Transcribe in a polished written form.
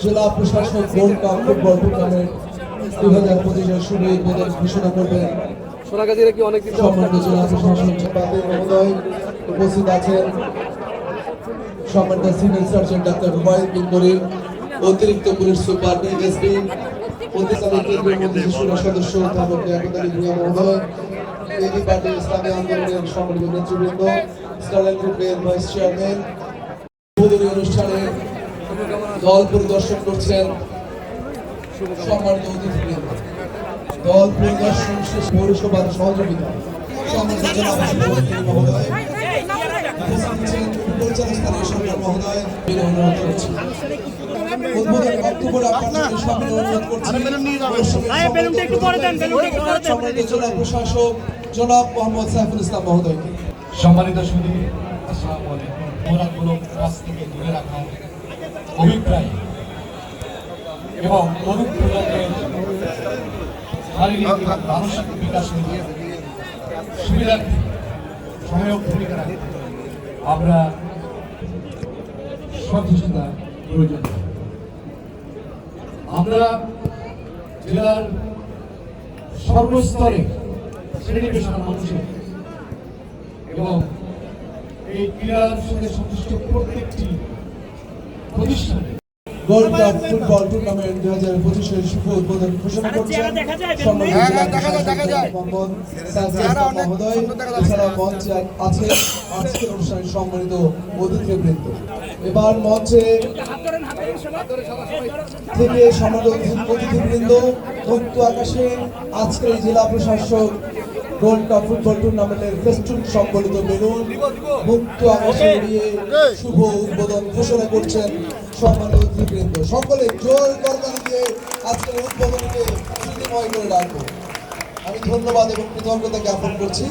জেলা প্রশাসক gold cup football tournament 2025 শুভ উদ্বোধন ঘোষণা করবেন। সোনাগাজীরা কি অনেক দিন সম্মানিত জেলা প্রশাসক মহোদয় উপস্থিত আছেন, সম্মানিত সিনিয়র সার্জন ডাক্তার হুমায়ুন বিন করিম, অতিরিক্ত পুলিশ সুপার ডিএসপি, প্রতিষ্ঠানের কেন্দ্রীয় মন্ত্রী সদস্য অধ্যাপক একতালী ভূঁইয়া মহোদয়, এবি পার্টি ইসলামী আন্দোলনের সম্মানিত নেতৃবৃন্দ, স্টারলাইট গ্রুপের ভাইস চেয়ারম্যান। উদ্বোধনী অনুষ্ঠানে দল পরিদর্শন করছেন সম্মানিত অতিথিবৃন্দ। দল পরিদর্শন শেষ পৌরসভার সহযোগিতা সম্মানিত জেলা প্রশাসক মহোদয়, পরিচালক স্থানীয় সরকার মহোদয় অনুরোধ করছি। উদ্বোধনী বক্তব্য রাখার জন্য সবাই অনুরোধ করছি সম্মানিত জেলা প্রশাসক জনাব মোহাম্মদ সাইফুল ইসলাম মহোদয়কে। সম্মানিত সুধী, আসসালামু আলাইকুম। অপরাধমূলক কাজ থেকে দূরে রাখা, অভিপ্রায় এবং অনুপ্রেরণের শারীরিক এবং মানসিক বিকাশে সুবিধার্থে সহায়ক ভূমিকা রাখতে আমরা সচেতনতা প্রয়োজন। আমরা জেলার সর্বস্তরে শ্রেণী পেশার মানুষের এবং এই ক্রীড়ার সাথে সংশ্লিষ্ট প্রত্যেকটি প্রতিষ্ঠানে গোল্ড কাপ ফুটবল টুর্নামেন্ট 2025 শুভ উদ্বোধন ঘোষণা করছেন সম্মানিত জেলা প্রশাসক মোহাম্মদ সাইফুল ইসলাম মহোদয়। এছাড়া মঞ্চে আছে আজকের অনুষ্ঠানের সম্মানিত অতিথিবৃন্দ। এবার মঞ্চে থেকে সম্মানিত অতিথিবৃন্দ মুক্ত আকাশে আজকের এই জেলা প্রশাসক গোল্ড কাপ ফুটবল টুর্নামেন্টের ফেস্টুন সম্বলিত বেলুন মুক্ত আকাশে উড়িয়ে শুভ উদ্বোধন ঘোষণা করছেন সম্মানিত অতিথিবৃন্দ। সকলে জোর করতালি দিয়ে আজকের উদ্বোধনকে সুন্দরময় করে রাখবো। আমি ধন্যবাদ এবং কৃতজ্ঞতা জ্ঞাপন করছি।